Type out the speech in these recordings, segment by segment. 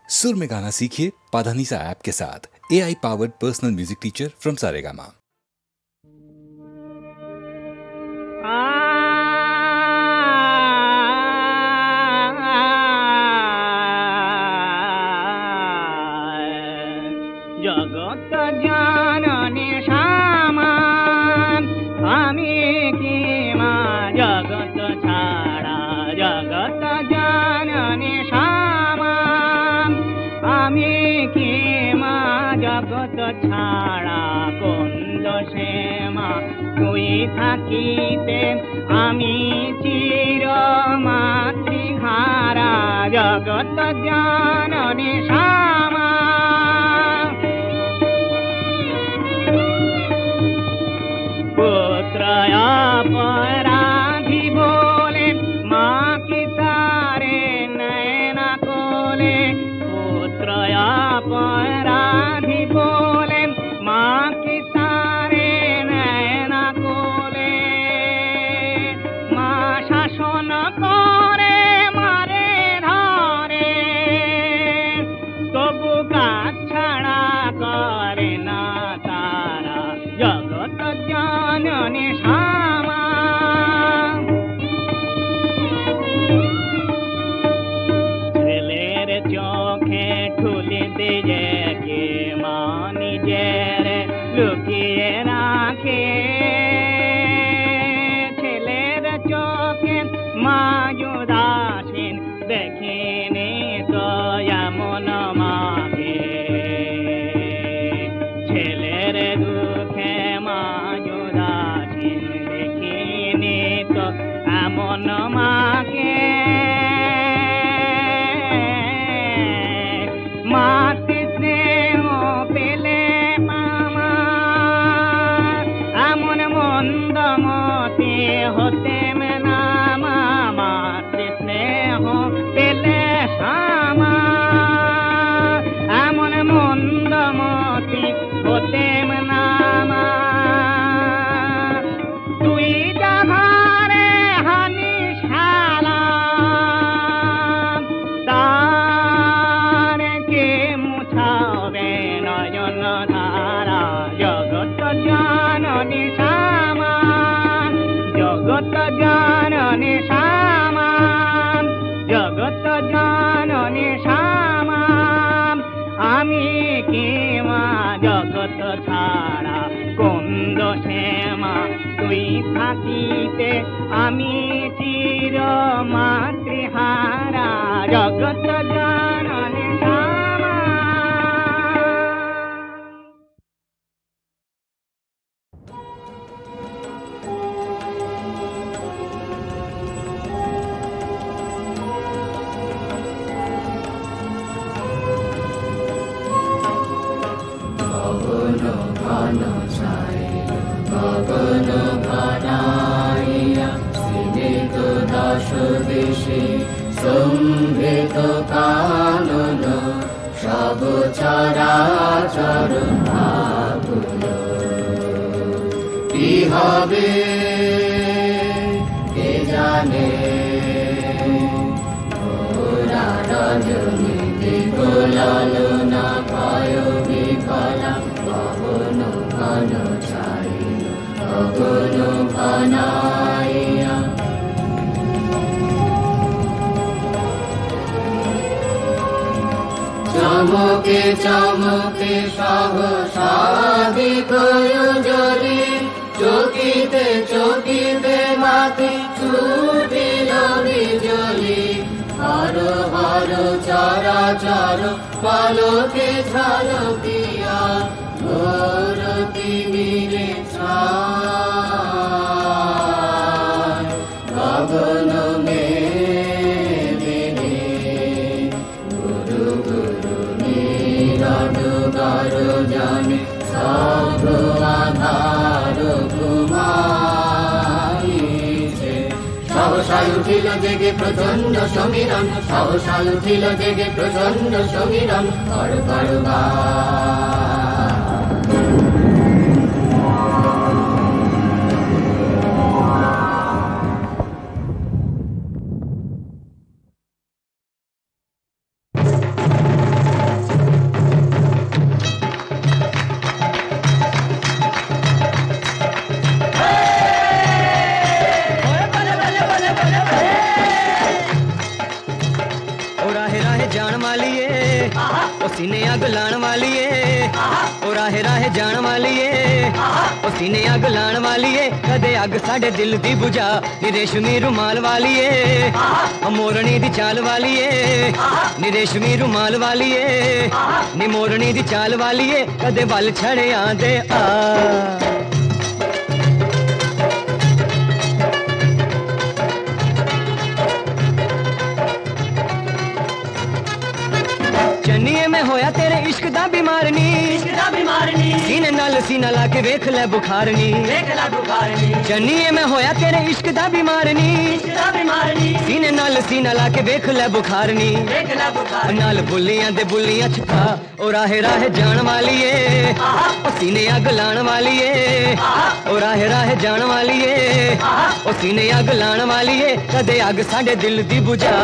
सुर में गाना सीखिए पाधानीसा ऐप के साथ। AI powered personal music teacher from Saregama. जगत जानने सामान आमी की माँ जगत छाड़ा जगत जानने सामान आमी की माँ जगत छाड़ा कुंज से माँ तुई থাকিতে আমি চির মাতৃহারা জগত জাননে সামান पुत्र अपराधी बोले माँ की तारे नैना कोले पुत्र अपराधी बोले माँ की तारे नैना कोले माँ शासन करे मारे धरे तबु काज छाड़ा करे ना तारा जगत जानने सामान ছেলের চোখে ঠুলি দিয়ে কে মা নিজের লুকিয়ে রাখে ছেলের চোখে মা উদাসীন দেখিনি তো এমন মাকে ছেলের দুঃখে মা উদাসীন দেখিনি তো এমন মাকে মাতৃ স্নেহ পেলে মামা এমন মন্দমতি হতে না মাতৃ স্নেহ পেলে সামা এমন মন্দমতি হতে না তুই জাঘরে হানি শালা তার কে মুছাবে নয়ন ধারা জগত জাননে সামান জগত জাননে সামান জগত জাননে সামান আমি কি মা জগত ছাড়া কুন্দ শ্যামা তুই থাকিতে আমি চির মাতৃহারা জগত জাননে সামান সম্ভৃত কানন সব চরাচর ভাবুল কি হবে কে জানে ওরা রজনী দিগলালনা ভয় বিফলা গগন ঘন ছাইল গগন ঘনাইয়া চমকে চমকে সহসাধিক জলি চকিতে চকিতে মাথে ছুটিল বিজলি হর হর চরাচর পলকে ঝলকিয়া ঘোর তিমিরে ছায় গগন মেদিনী গুরু গুরু নিরডুগর জানে সব আধার ঘুমাইছে সহসায় উঠিল জেগে প্রচন্ড সমীরণ সহসায় উঠিল জেগে প্রচন্ড সমীরণ কর কর গা वालिए ओ सीने अग लाण वालिए ओ राहे राहे जाण वालिए ओ सीने अग लाण वालिए कदे अग साडे दिल दी बुझा नी रेशमी रुमाल वालिए ओ मोरनी दी चाल वालिए नी रेशमी रुमाल वालिए नी मोरनी दी चाल वालिए कदे वल छड़े आंदे आ चन्नीए में होया तेरे इश्क दा बीमारनी सीने नाल सीना लाके वेख ले बुखारनी चन्नीए में होया तेरे इश्क दा बीमारनी सीने नाल सीना लाके वेख ले बुखारनी नाल बुलियां दे बुलियां छपा ओ राहे राहे जान वालिए ओ सीने अग लाण वालिए ओ राहे राहे जान वालिए ओ सीने अग लाण वालिए कदे अग साडे दिल दी बुझा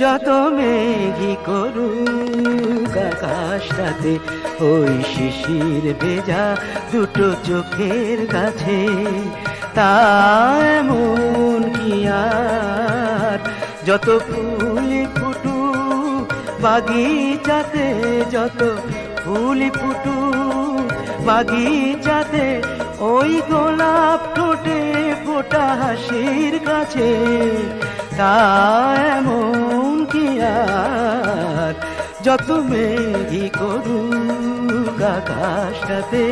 যত মেঘি করুক আকাশটাতে ওই শিশির ভেজা দুটো চোখের কাছে তা এমন কি আর যত ফুল ফুটুক বাগিচাতে যত ফুল ফুটুক বাগিচাতে ওই গোলাপ ঠোঁটে ফোটা হাসির কাছে তা এমন কি আর যত মেঘি করুক আকাশটাতে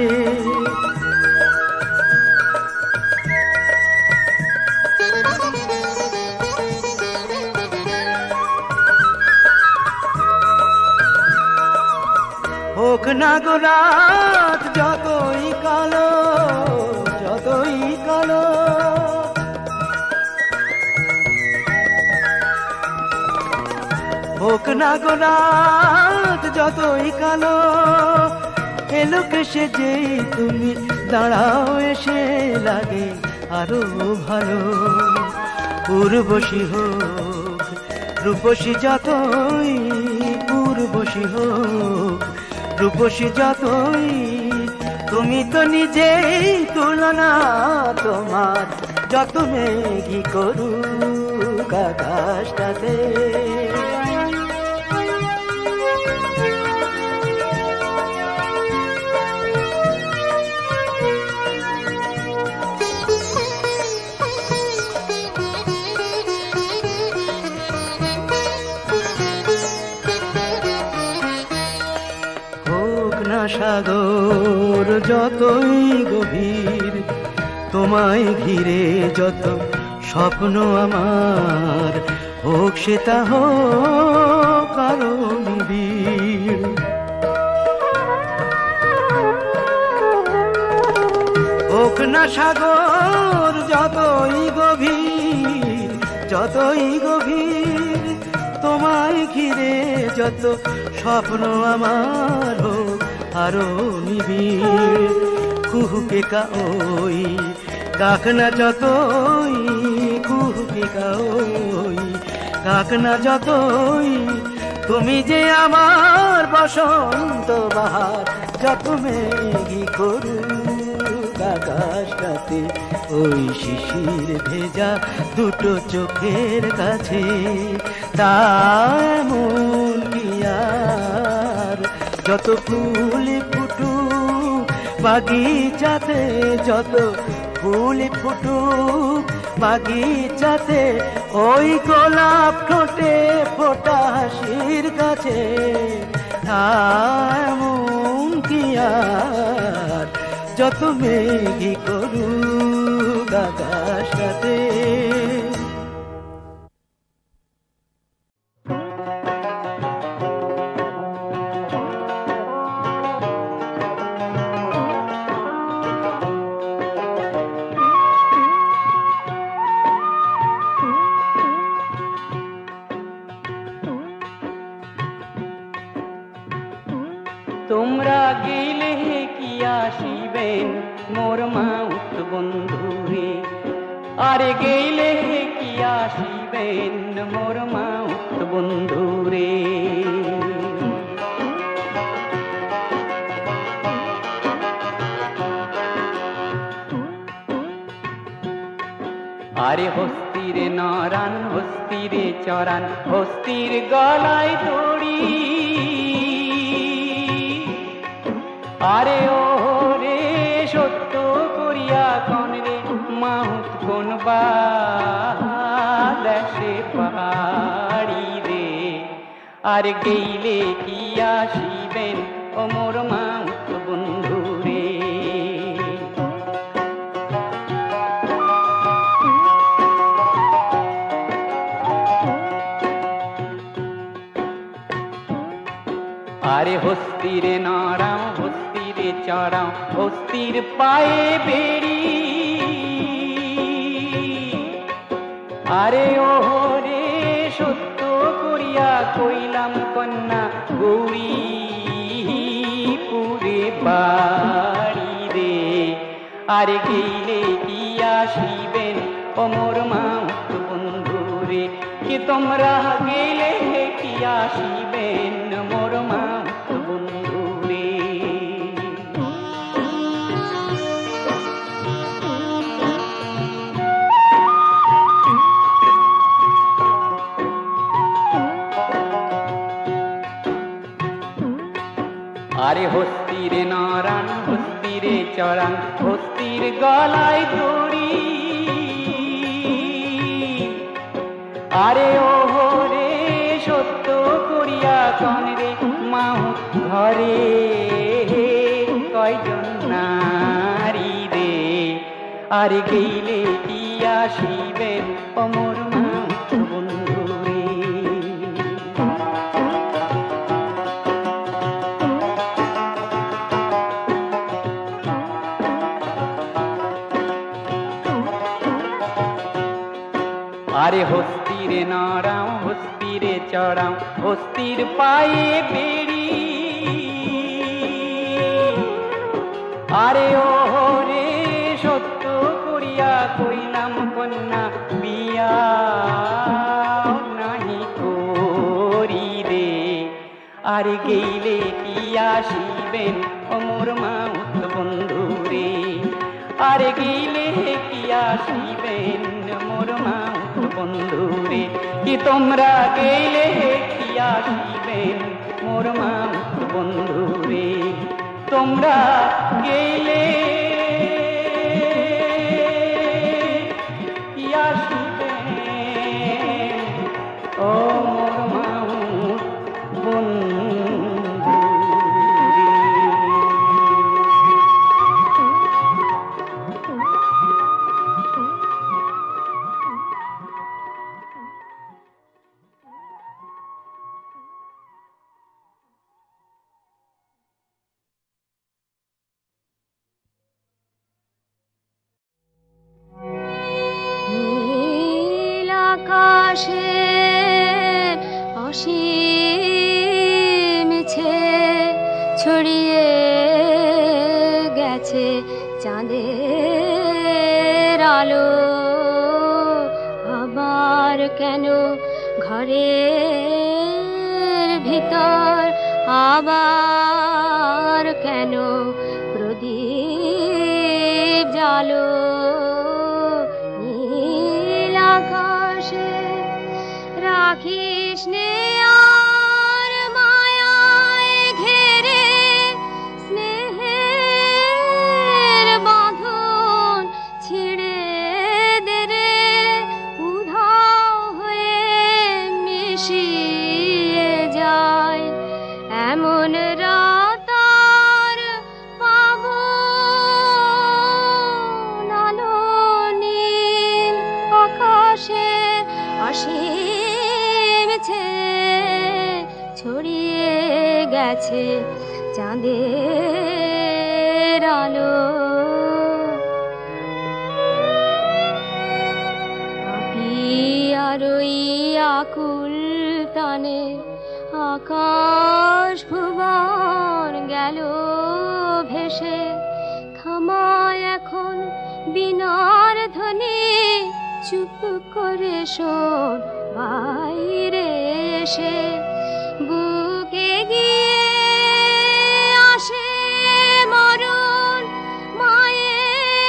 হোক না গো রাত যতই কালো যতই কালো হোক না গো রাত যতই কালো এলোকে সেজে তুমি দাঁড়াও এসে লাগে আরো ভালো পূর্বশী হোক রূপসী যতই পূর্বশী হোক রূপসী যতই তুমি তো নিজেই তুলনা তোমার যত মেঘি করুক আকাশটাতে সাগর যতই গভীর তোমায় ঘিরে যত স্বপ্ন আমার হোক সে তা হোক আরো নিবিড় হোক না সাগর যতই গভীর যতই গভীর তোমায় ঘিরে যত স্বপ্ন আমার হোক আরো নিবিড় কুহুকে কা ওই কাকনা যতই কুহুকে কা ওই কাকনা যতই তুমি যে আমার বসন্ত বাহার যত মেঘি করুক আকাশটাতে ওই শিশির ভেজা দুটো চোখের কাছে তা এমন কি আর যত ফুল ফুটুক বাগিচাতে যত ফুল ফুটুক বাগিচাতে ওই গোলাপ ঠোঁটে ফোটা হাসির কাছে এমন কি আর যত মেঘি করুক আকাশটাতে তোমরা গেলে কি আসিবেন মোর মাউত বন্ধুরে, আরে গেলে কি আসিবেন মোর মাউত বন্ধুরে। আরে হস্তির নরান হস্তির চরান হস্তির গলায় দড়ি, আরে ও রে সত্য করিয়া কন রে মাহুত কোন দেশে পাহাড়ি রে, আর গেইলে কি আসিবেন ও মোর মাহুত বন্ধু রে। আরে হস্তিরে নরাও হস্তিরে চড়াও হস্তির পায়ে বেড়ি, আরে ও রে সত্য করিয়া কইলাম কন্যা গৌরী পুরে বাড়ি রে, আরে গেইলে কি আসিবেন ও মোর মাউত বন্ধু রে, কি তোমরা গেলে কি আসিবেন মোর মাউত বন্ধু রে। আরে হস্তিরে নরান হস্তিরে চড়ান হস্তির গলায় দড়ি, আরে ও রে সত্য করিয়া কন রে মাহুত ঘরে কয়জন নারী রে, আরে গেইলে কি আসিবেন ও মোর মাউত বন্ধু রে। আরে হস্তিরে নরাও হস্তিরে চড়াও হস্তির পায়ে বেড়ি, আরে ও রে সত্য করিয়া কইলাম কন্যা বিয়া নাহি করি রে, আরে গেইলে কি আসিবেন ও মোর মাউত বন্ধু রে, আরে গেইলে কি আসিবেন মোর মাউত বন্ধু রে, কি তোমরা গেলে কি আসিবেন মোর মাউত বন্ধু রে, তোমরা গেলে কি আসিবেন ও মোর মাউত বন্ধু রে। আকাশে অসীম ছড়িয়ে গেছে চাঁদের আলো, আবার কেন ঘরের ভিতর, আবার কেন প্রদীপ জালো, নীল আকাশে রাখিস নে আর মায়ায় ঘেরে, স্নেহের বাঁধন ছিঁড়ে দে রে, উধাও হয়ে মিশিয়ে যায় এমন রাত আর পাবো নালো, নীল আকাশের অসীম ছড়িয়ে গেছে চাঁদের আলো, আর ওই আকুল টানে আকাশ ভুবন গেল। গেল ভেসে, থামায় এখন বিনার ধ্বনি, চুপ করে শোন বাইরে এসে। বুকে গিয়ে আসে মরণ, মায়ের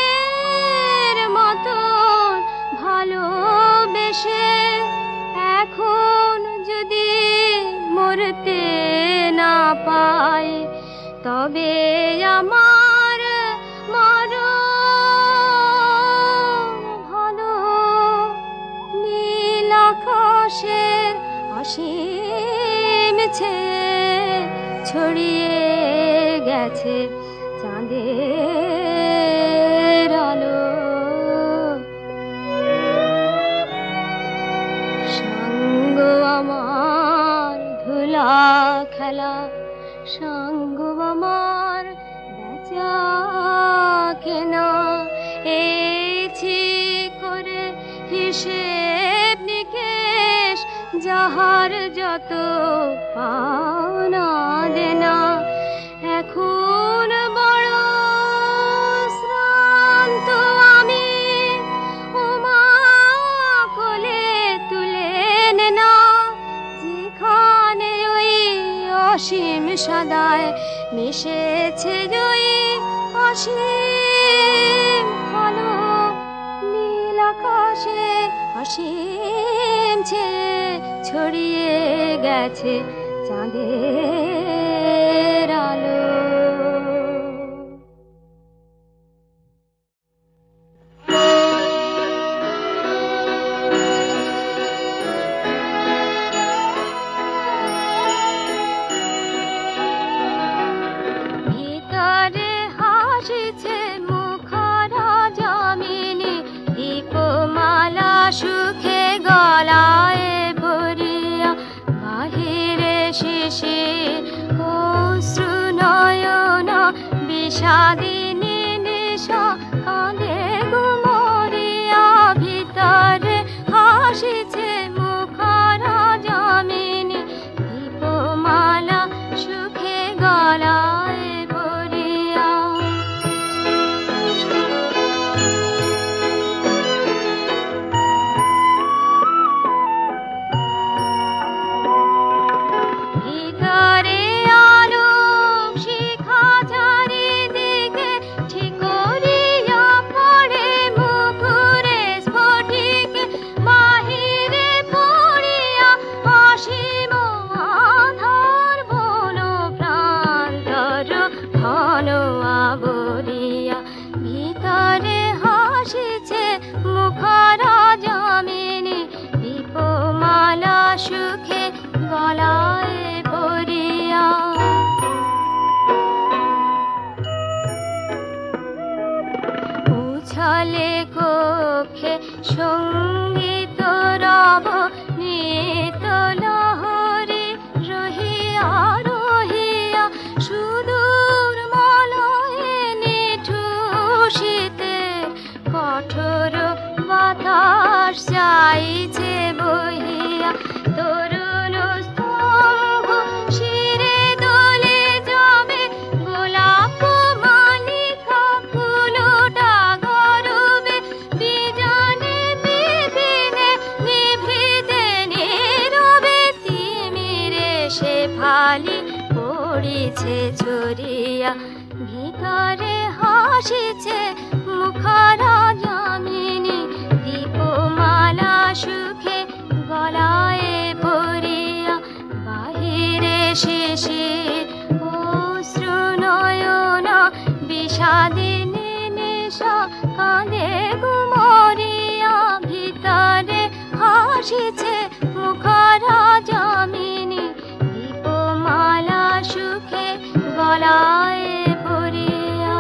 মতন ভালোবেসে। এখন যদি মরতে না পাই, তবে আমার মরণ ভালো। নীল আকাশের অসীম ছেয়ে ছড়িয়ে গেছে চাঁদের আলো। সঙ্গ আমার ধুলা খেলা, সঙ্গ আমার বেচা কেনা, এইছি করে হিসেব নিকেশ, যাহার যত পাওনা দেনা। এখন বড় শ্রান্ত আমি, ওমা কোলে তুলে নেনা, যেখানে ওই অসীম সদায় মিশেছে ওই অসীম কালো। নীল আকাশে অসীম ছেয়ে ছড়িয়ে গেছে চাঁদের আলো। ভিতরে হাসিছে মুখরা যামিনী, দীপমালা সুখে গলায় ভরিয়া, বাহিরে শিশির অশ্রু নয়না, বিষাদিনী নিশা কাঁদে গুমরিয়া। ভিতরে হাসিছে মুখরা যামিনী, দীপমালা সুখে গলায় ভরিয়া। ভিতরে আলোক শিখা চারিদিকে ঠিকরিয়া পড়ে মুখরে স্ফটিক, বাহিরে পড়িয়া অসীম আধার বন প্রান্তর ঘন আবরিয়া। ভিতরে হাসিছে মুখরা যামিনী, দীপমালা সুখে গলায় ভরিয়া। উছলে কক্ষে সঙ্গীত রব, নিত লহরে রহিয়া রহিয়া, সুদূর মলয়ে নিঠুষিতে কঠোর বাতাস চাইছে বহিয়া। তরুণ স্তম্ভ শিরে দোলে যাবে, গোলাপ মালিকা ফুলটা গরবে, বিজানে বিপিনে নিভৃতে নীরবে, তিমিরে শেফালি পড়িছে ছড়িয়া। ভিতরে হাসিছে মুখরা যামিনী, দীপমালা সুখে গলায় ভরিয়া। বাহিরে শিশির অশ্রু নয়না, বিষাদিনী নিশা কাঁদে গুমরিয়া। ভিতরে হাসিছে মুখরা যামিনী, দীপমালা সুখে গলায় ভরিয়া।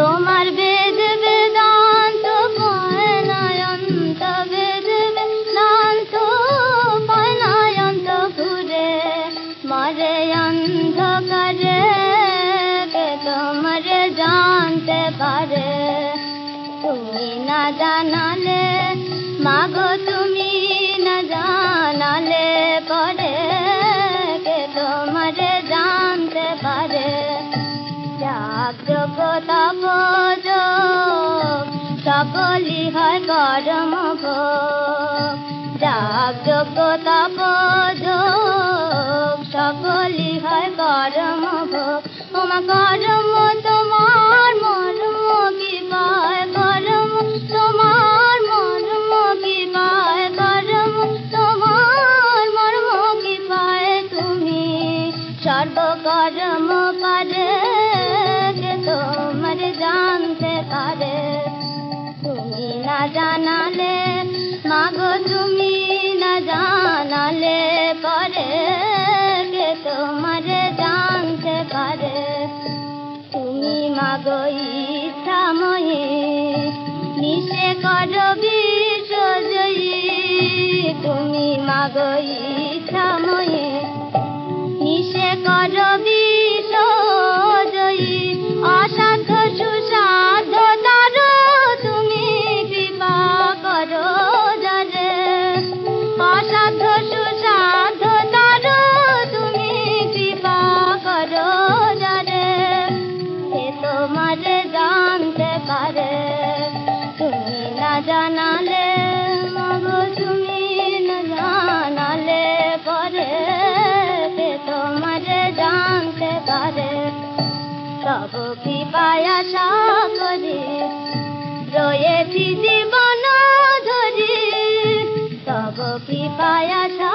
তোমার বেদ বেদান্ত পয়নায়ন্ত বেদ বেদান্ত পয়নায়ন্ত ঘুরে মরে অন্ধকারে কে তোমারে জানতে পারে তুমি না জানালে মাগো তুমি না জানালে পরে কে তোমারে জানতে পারে যাগ তপ যোগ সকলি হয় কর্ম ভোগ যাগ তপ যোগ সকলি হয় কর্ম ভোগ তোমার কর্ম তোমার মর্ম কি পায় কর্ম তোমার মর্ম কি পায় কর্ম তোমার মর্ম কি পায় তুমি সর্বকর্ম পারে তোমার জানতে পারে তুমি না জানালে মাগো তুমি না জানালে পরে কে তোমার জানতে পারে তুমি মাগো ইচ্ছাময়ী নিশে করো বিশ্বজয়ী তুমি মাগো ইচ্ছাময়ী নিশে করো বিশ্বজয়ী অসাধ্য সুসাধ্য তারো তুমি কৃপা করো যারে অসাধ্য সুসাধ্য তারো তুমি কৃপা করো যারে সে তোমার জানতে পারে তুমি না জানালে মাগো তুমি না জানালে পরে সে তোমার জানতে পারে তব কৃপায় আশা করি রয়েছি জীবন ধরি তব কৃপায় আশা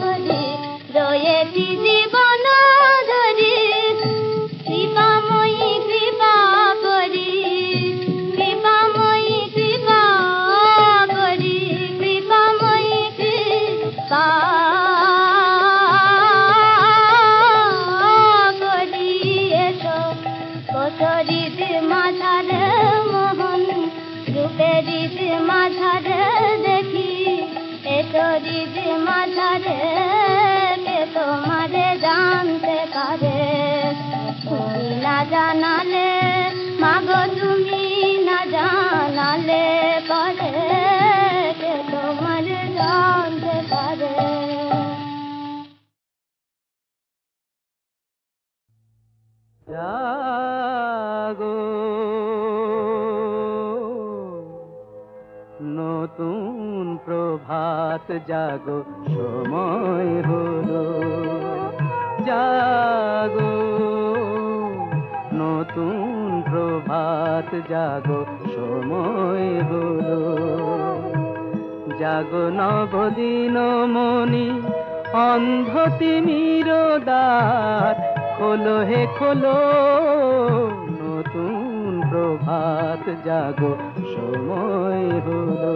করি রয়েছি জীবন ধরি কৃপাময়ী কৃপা করি কৃপাময়ী কৃপা করি কৃপাময়ী কৃপা করিত মাঝারে মোহন রূপেরিত মাঝারে দেখি এতরিত মাঝারে কে তোমারে জানতে পারে তুমি না জানালে মাগো তুমি না জানালে পরে কে তোমারে জানতে পারে জাগো নতুন প্রভাত জাগো সময় হলো জাগো নতুন প্রভাত জাগো সময় হলো জাগো নবদিন মনি অন্ধ তিমির দ্বার খোলো হে খোলো নতুন প্রভাত জাগো সময় হলো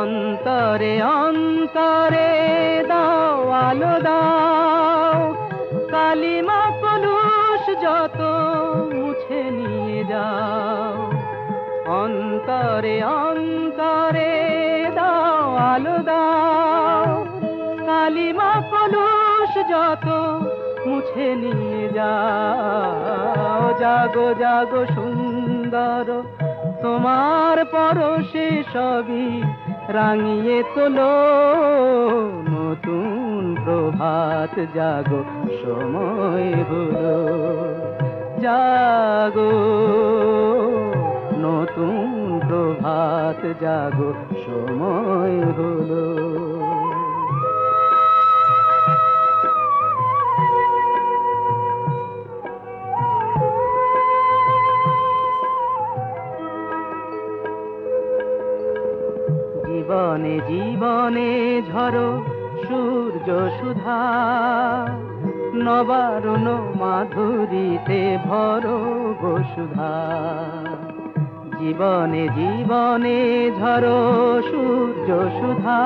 অন্তরে অন্তরে দাও আলো দাও কালিমা কলুষ যত মুছে নিয়ে যাও অন্তরে অন্তরে দাও আলো দাও কালিমা কলুষ যত মুছে নিয়ে যাও জাগো জাগো সুন্দর তোমার পরশে সবই রাঙিয়ে তোলো নতুন প্রভাত জাগো সময় হলো জাগো নতুন প্রভাত জাগো সময় হলো জীবনে জীবনে ঝরো সূর্য সুধা নবারুণ মাধুরীতে ভরো বসুধা জীবনে জীবনে ঝরো সূর্য সুধা,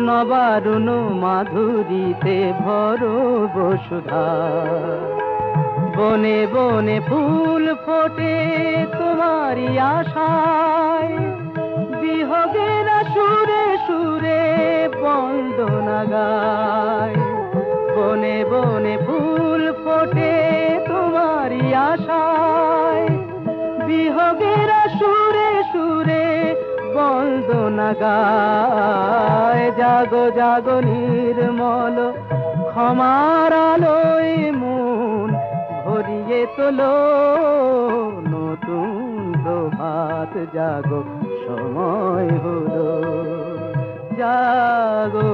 নবারুণ মাধুরীতে ভরো বসুধা। বনে বনে ফুল ফোটে তোমারই আশায়, বিহগের সুরে সুরে বন্দনা গায়। বনে বনে ফুল ফোটে তোমারই আশায়, বিহগের সুরে সুরে বন্দনা গায়। জাগো জাগো নির্মল ক্ষমার আলোয় মন ভরিয়ে তোলো, নতুন প্রভাত জাগো সময় হলো। জাগো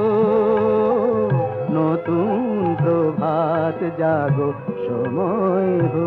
নতুন প্রভাত জাগো সময় হলো।